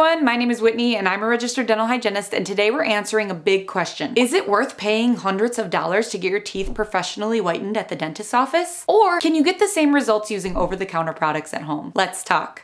everyone, my name is Whitney and I'm a registered dental hygienist, and today we're answering a big question. Is it worth paying hundreds of dollars to get your teeth professionally whitened at the dentist's office? Or can you get the same results using over-the-counter products at home? Let's talk.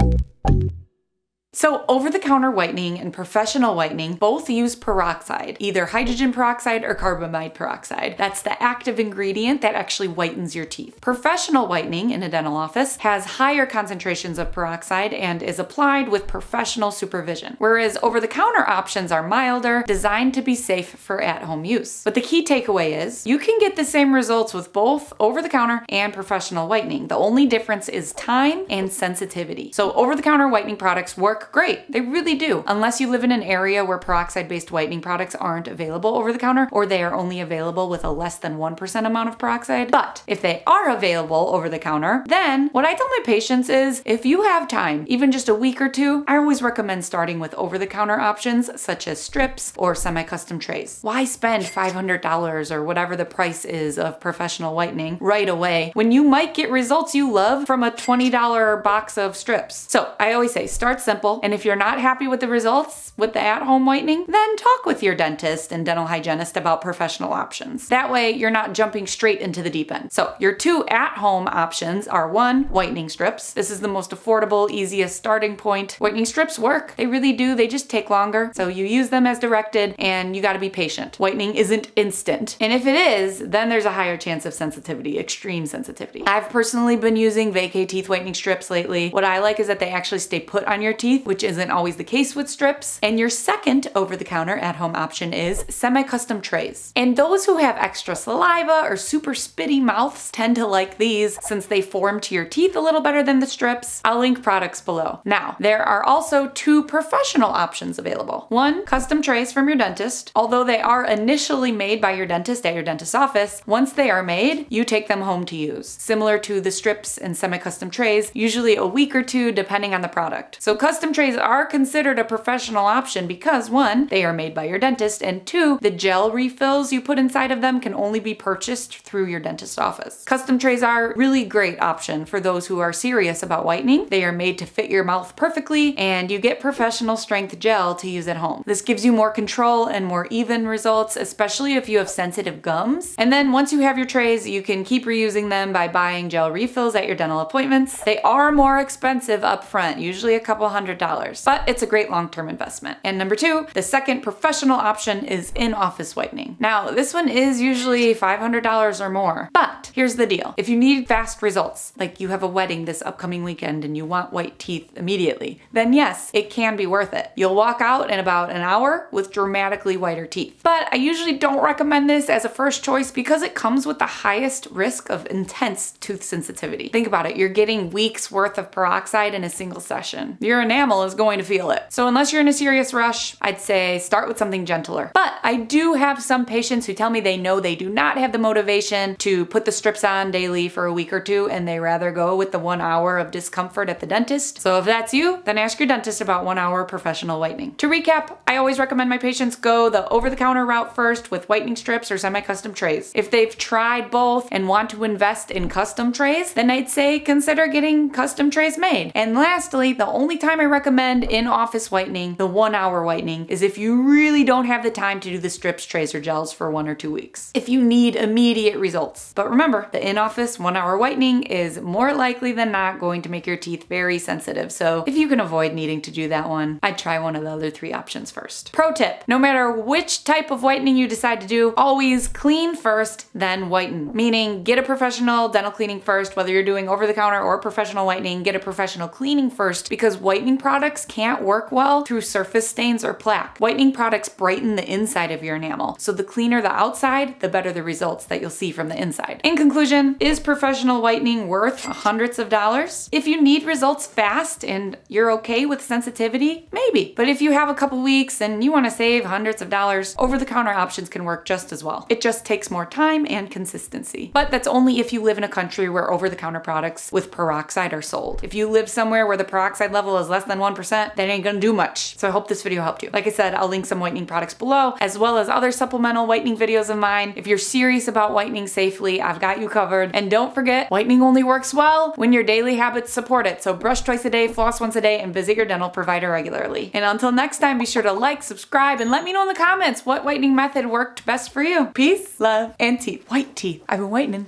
So over-the-counter whitening and professional whitening both use peroxide, either hydrogen peroxide or carbamide peroxide. That's the active ingredient that actually whitens your teeth. Professional whitening in a dental office has higher concentrations of peroxide and is applied with professional supervision, whereas over-the-counter options are milder, designed to be safe for at-home use. But the key takeaway is you can get the same results with both over-the-counter and professional whitening. The only difference is time and sensitivity. So over-the-counter whitening products work great. They really do. Unless you live in an area where peroxide-based whitening products aren't available over the counter, or they are only available with a less than 1% amount of peroxide. But if they are available over the counter, then what I tell my patients is if you have time, even just a week or two, I always recommend starting with over-the-counter options such as strips or semi-custom trays. Why spend $500 or whatever the price is of professional whitening right away when you might get results you love from a $20 box of strips? So I always say start simple. And if you're not happy with the results with the at-home whitening, then talk with your dentist and dental hygienist about professional options. That way, you're not jumping straight into the deep end. So your two at-home options are: one, whitening strips. This is the most affordable, easiest starting point. Whitening strips work. They really do. They just take longer. So you use them as directed and you got to be patient. Whitening isn't instant. And if it is, then there's a higher chance of sensitivity, extreme sensitivity. I've personally been using vacay teeth whitening strips lately. What I like is that they actually stay put on your teeth, which isn't always the case with strips. And your second over-the-counter at-home option is semi-custom trays. And those who have extra saliva or super spitty mouths tend to like these since they form to your teeth a little better than the strips. I'll link products below. Now, there are also two professional options available. One, custom trays from your dentist. Although they are initially made by your dentist at your dentist's office, once they are made, you take them home to use. Similar to the strips and semi-custom trays, usually a week or two depending on the product. So custom trays are considered a professional option because one, they are made by your dentist, and two, the gel refills you put inside of them can only be purchased through your dentist's office. Custom trays are a really great option for those who are serious about whitening. They are made to fit your mouth perfectly and you get professional strength gel to use at home. This gives you more control and more even results, especially if you have sensitive gums. And then once you have your trays, you can keep reusing them by buying gel refills at your dental appointments. They are more expensive up front, usually a couple $100, but it's a great long-term investment. And number two, the second professional option is in-office whitening. Now, this one is usually $500 or more, but here's the deal. If you need fast results, like you have a wedding this upcoming weekend and you want white teeth immediately, then yes, it can be worth it. You'll walk out in about an hour with dramatically whiter teeth. But I usually don't recommend this as a first choice because it comes with the highest risk of intense tooth sensitivity. Think about it. You're getting weeks worth of peroxide in a single session. Your enamel is going to feel it. So unless you're in a serious rush, I'd say start with something gentler. But I do have some patients who tell me they know they do not have the motivation to put the strips on daily for a week or two, and they rather go with the 1 hour of discomfort at the dentist. So if that's you, then ask your dentist about 1 hour professional whitening. To recap, I always recommend my patients go the over-the-counter route first with whitening strips or semi-custom trays. If they've tried both and want to invest in custom trays, then I'd say consider getting custom trays made. And lastly, the only time I recommend in-office whitening, the 1 hour whitening, is if you really don't have the time to do the strips, trays, or gels for 1 or 2 weeks. If you need immediate results. But remember, the in-office 1 hour whitening is more likely than not going to make your teeth very sensitive. So if you can avoid needing to do that one, I'd try one of the other three options first. Pro tip, no matter which type of whitening you decide to do, always clean first, then whiten. Meaning get a professional dental cleaning first, whether you're doing over the counter or professional whitening, get a professional cleaning first because whitening products can't work well through surface stains or plaque. Whitening products brighten the inside of your enamel. So the cleaner the outside, the better the results that you'll see from the inside. In conclusion, is professional whitening worth hundreds of dollars? If you need results fast and you're okay with sensitivity, maybe. But if you have a couple weeks and you want to save hundreds of dollars, over-the-counter options can work just as well. It just takes more time and consistency. But that's only if you live in a country where over-the-counter products with peroxide are sold. If you live somewhere where the peroxide level is less than 1%, that ain't gonna do much. So I hope this video helped you. Like I said, I'll link some whitening products below, as well as other supplemental whitening videos of mine. If you're serious about whitening safely, I've got you covered. And don't forget, whitening only works well when your daily habits support it. So brush twice a day, floss once a day, and visit your dental provider regularly. And until next time, be sure to like, subscribe, and let me know in the comments what whitening method worked best for you. Peace, love, and teeth. White teeth. I've been whitening.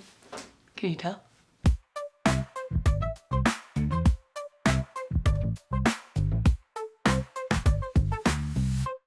Can you tell?